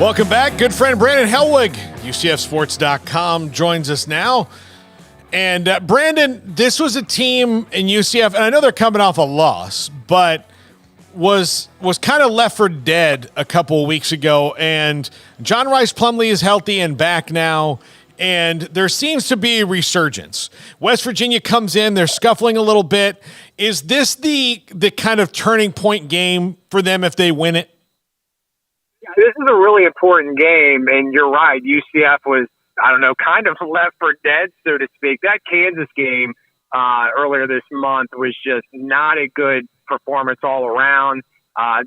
Welcome back. Good friend Brandon Helwig, UCFsports.com, joins us now. And Brandon, this was a team in UCF, and I know they're coming off a loss, but was kind of left for dead a couple of weeks ago. And John Ryce Plumlee is healthy and back now, and there seems to be a resurgence. West Virginia comes in, they're scuffling a little bit. Is this the kind of turning point game for them if they win it? This is a really important game, and you're right. UCF was, kind of left for dead, so to speak. That Kansas game earlier this month was just not a good performance all around.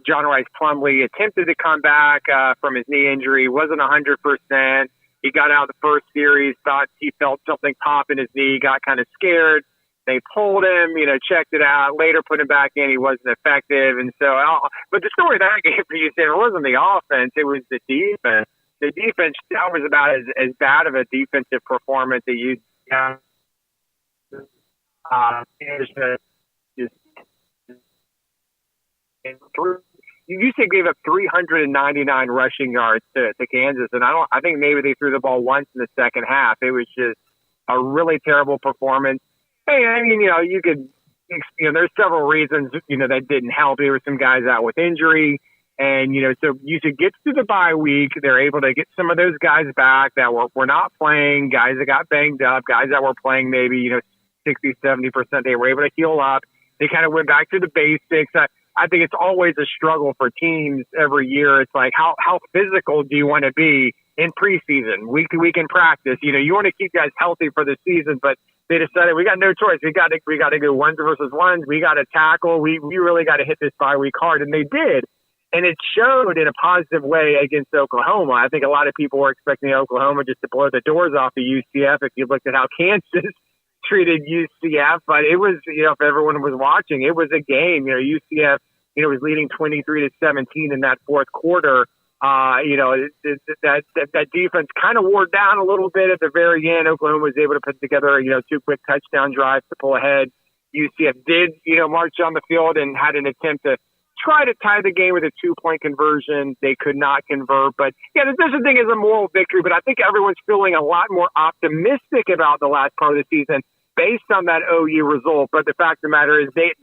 John Ryce Plumlee attempted to come back from his knee injury, wasn't 100%. He got out of the first series, thought he felt something pop in his knee, got kind of scared. They pulled him, checked it out, later put him back in. He wasn't effective. And so, but the story of that game for you, it wasn't the offense, it was the defense. The defense, that was about as bad of a defensive performance that you got. UCF gave up 399 rushing yards to Kansas, and I think maybe they threw the ball once in the second half. It was just a really terrible performance. Hey, I mean, there's several reasons, that didn't help. There were some guys out with injury, and, so UCF gets to the bye week. They're able to get some of those guys back that were not playing, guys that got banged up, guys that were playing maybe, 60, 70%. They were able to heal up. They kind of went back to the basics. I think it's always a struggle for teams every year. It's like, how physical do you want to be in preseason, week to week in practice? You want to keep guys healthy for the season, but they decided we got no choice. We got to go ones versus ones. We got to tackle. We really got to hit this bye week hard, and they did. And it showed in a positive way against Oklahoma. I think a lot of people were expecting Oklahoma just to blow the doors off of UCF if you looked at how Kansas treated UCF. But it was, if everyone was watching, it was a game. UCF, was leading 23-17 in that fourth quarter. That defense kind of wore down a little bit at the very end. Oklahoma was able to put together, two quick touchdown drives to pull ahead. UCF did, march on the field and had an attempt to try to tie the game with a 2-point conversion. They could not convert. But, the different thing is a moral victory. But I think everyone's feeling a lot more optimistic about the last part of the season based on that OU result. But the fact of the matter is they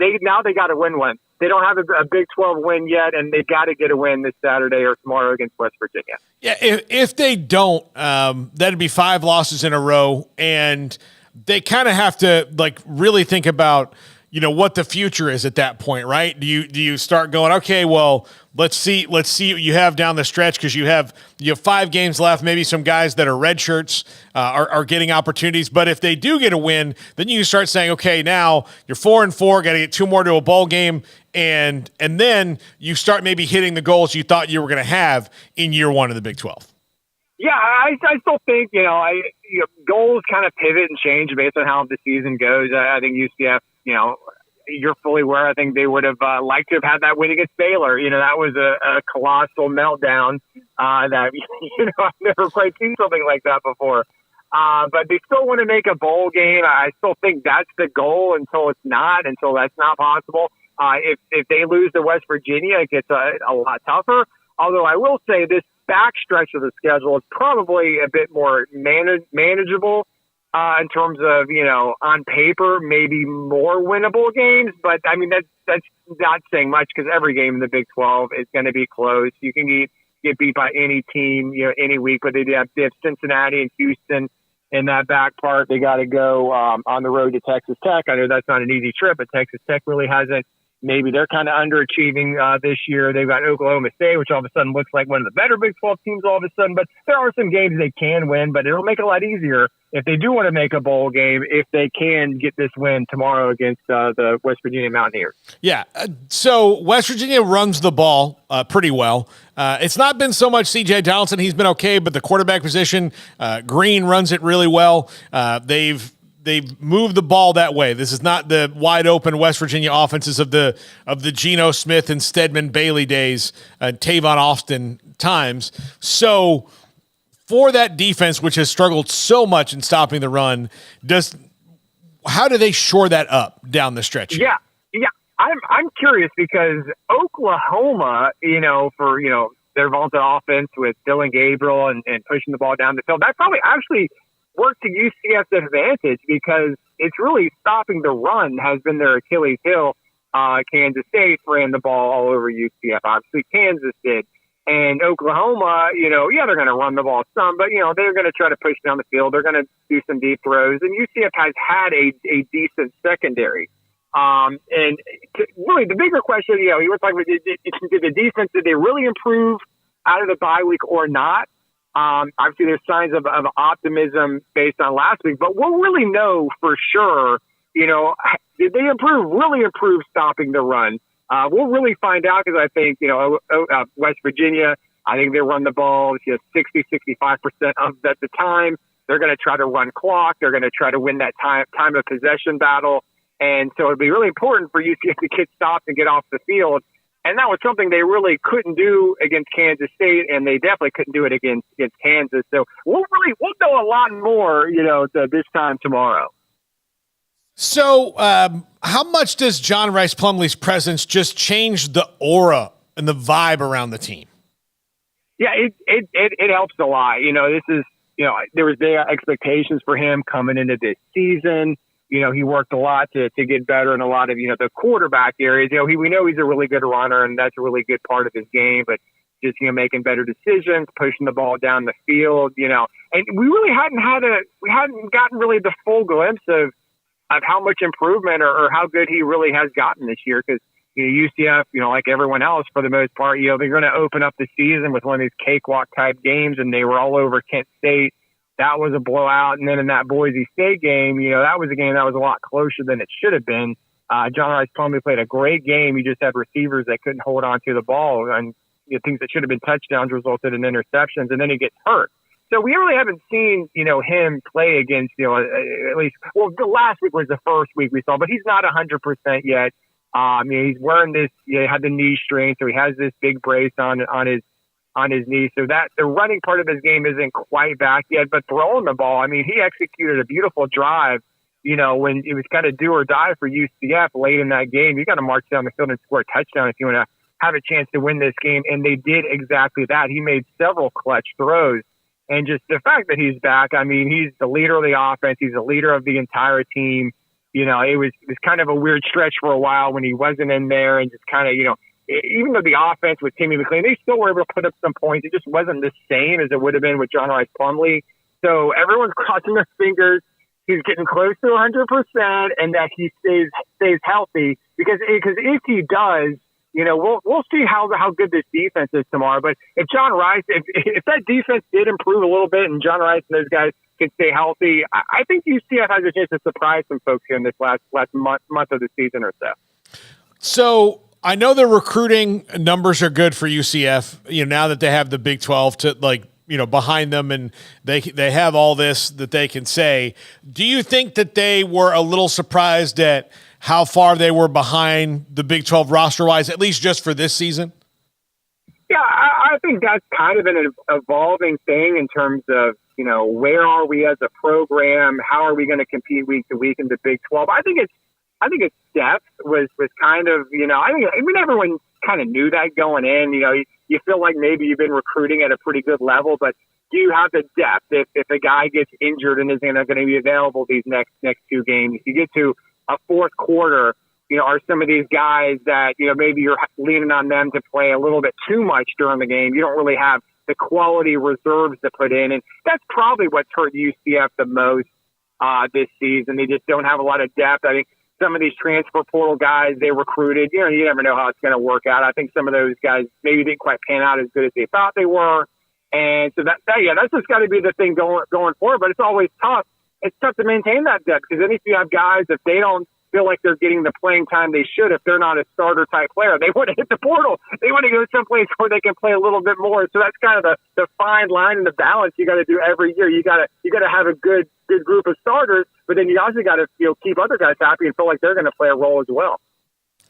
got to win one. They don't have a Big 12 win yet, and they've got to get a win this Saturday or tomorrow against West Virginia. Yeah, if they don't, that'd be 5 losses in a row, and they kind of have to really think about what the future is at that point, right? Do you start going, okay, well, let's see what you have down the stretch, because you have 5 games left. Maybe some guys that are red shirts are getting opportunities. But if they do get a win, then you start saying, okay, now you're 4-4, got to get 2 more to a bowl game, and then you start maybe hitting the goals you thought you were going to have in year 1 of the Big 12. Yeah, I still think goals kind of pivot and change based on how the season goes. I think UCF, you're fully aware. I think they would have liked to have had that win against Baylor. That was a colossal meltdown that, I've never quite seen something like that before. But they still want to make a bowl game. I still think that's the goal until that's not possible. If they lose to West Virginia, it gets a lot tougher. Although I will say this back stretch of the schedule is probably a bit more manageable. In terms of, on paper, maybe more winnable games. But, I mean, that's not saying much, because every game in the Big 12 is going to be close. You can get beat by any team, any week. But they have Cincinnati and Houston in that back part. They got to go on the road to Texas Tech. I know that's not an easy trip, but Texas Tech really hasn't. Maybe they're kind of underachieving this year. They've got Oklahoma State, which all of a sudden looks like one of the better Big 12 teams all of a sudden. But there are some games they can win, but it'll make it a lot easier if they do want to make a bowl game, if they can get this win tomorrow against the West Virginia Mountaineers. Yeah, so West Virginia runs the ball pretty well. It's not been so much C.J. Donaldson. He's been okay, but the quarterback position, Green runs it really well. They've moved the ball that way. This is not the wide open West Virginia offenses of the Geno Smith and Stedman Bailey days, Tavon Austin times. So for that defense, which has struggled so much in stopping the run, how do they shore that up down the stretch? Yeah. I'm curious, because Oklahoma, for their vaunted offense with Dylan Gabriel and pushing the ball down the field. That probably actually worked to UCF's advantage because it's really stopping the run has been their Achilles heel. Kansas State ran the ball all over UCF. Obviously, Kansas did. And Oklahoma, they're going to run the ball some, but, they're going to try to push down the field. They're going to do some deep throws. And UCF has had a decent secondary. And really, the bigger question, you were talking about, did the defense, did they really improve out of the bye week or not? Obviously, there's signs of optimism based on last week, but we'll really know for sure, did they really improve stopping the run? We'll really find out because I think, West Virginia, I think they run the ball 60, 65% of the time. They're going to try to run clock. They're going to try to win that time of possession battle. And so it'd be really important for UCF to get stopped and get off the field. And that was something they really couldn't do against Kansas State, and they definitely couldn't do it against Kansas. So we'll know a lot more, this time tomorrow. So how much does John Ryce Plumlee's presence just change the aura and the vibe around the team? Yeah, it helps a lot. This is, there was big expectations for him coming into this season. He worked a lot to get better in a lot of, the quarterback areas. We know he's a really good runner, and that's a really good part of his game, but just, making better decisions, pushing the ball down the field, and we really hadn't gotten really the full glimpse of how much improvement or how good he really has gotten this year. Because UCF, like everyone else for the most part, they're going to open up the season with one of these cakewalk type games, and they were all over Kent State. That was a blowout. And then in that Boise State game, that was a game that was a lot closer than it should have been. John Ryce Plumlee played a great game. He just had receivers that couldn't hold on to the ball, and things that should have been touchdowns resulted in interceptions, and then he gets hurt. So we really haven't seen, him play against, at least, the last week was the first week we saw, but he's not 100% yet. He's wearing this, had the knee strain, so he has this big brace on his knee. So that the running part of his game isn't quite back yet, but throwing the ball, he executed a beautiful drive, when it was kind of do or die for UCF late in that game. You got to march down the field and score a touchdown if you want to have a chance to win this game. And they did exactly that. He made several clutch throws. And just the fact that he's back, he's the leader of the offense. He's the leader of the entire team. It was kind of a weird stretch for a while when he wasn't in there, and just kind of, even though the offense with Timmy McLean, they still were able to put up some points. It just wasn't the same as it would have been with John Ryce Plumlee. So everyone's crossing their fingers. He's getting close to 100% and that he stays healthy because if he does, we'll see how good this defense is tomorrow. But if John Ryce, if that defense did improve a little bit and John Ryce and those guys can stay healthy, I think UCF has a chance to surprise some folks here in this last month of the season or so. So I know the recruiting numbers are good for UCF, now that they have the Big 12 to behind them and they have all this that they can say. Do you think that they were a little surprised at how far they were behind the Big 12 roster-wise, at least just for this season? Yeah, I think that's kind of an evolving thing in terms of, where are we as a program? How are we going to compete week to week in the Big 12? I think its depth was kind of, everyone kind of knew that going in. You feel like maybe you've been recruiting at a pretty good level, but do you have the depth if a guy gets injured and isn't going to be available these next two games? If you get to a fourth quarter, are some of these guys that, maybe you're leaning on them to play a little bit too much during the game. You don't really have the quality reserves to put in. And that's probably what's hurt UCF the most this season. They just don't have a lot of depth. I think some of these transfer portal guys they recruited, you never know how it's going to work out. I think some of those guys maybe didn't quite pan out as good as they thought they were. And so that's just got to be the thing going forward. But it's always tough. It's tough to maintain that depth because then if you have guys, if they don't feel like they're getting the playing time they should, if they're not a starter type player, they want to hit the portal. They want to go someplace where they can play a little bit more. So that's kind of the fine line and the balance you got to do every year. You got to have a good group of starters, but then you also got to keep other guys happy and feel like they're going to play a role as well.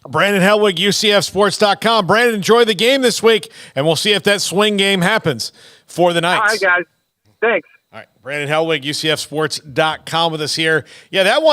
Brandon Helwig, UCFsports.com. Brandon, enjoy the game this week, and we'll see if that swing game happens for the Knights. All right, guys. Thanks. All right, Brandon Helwig, UCFsports.com with us here. Yeah, that one.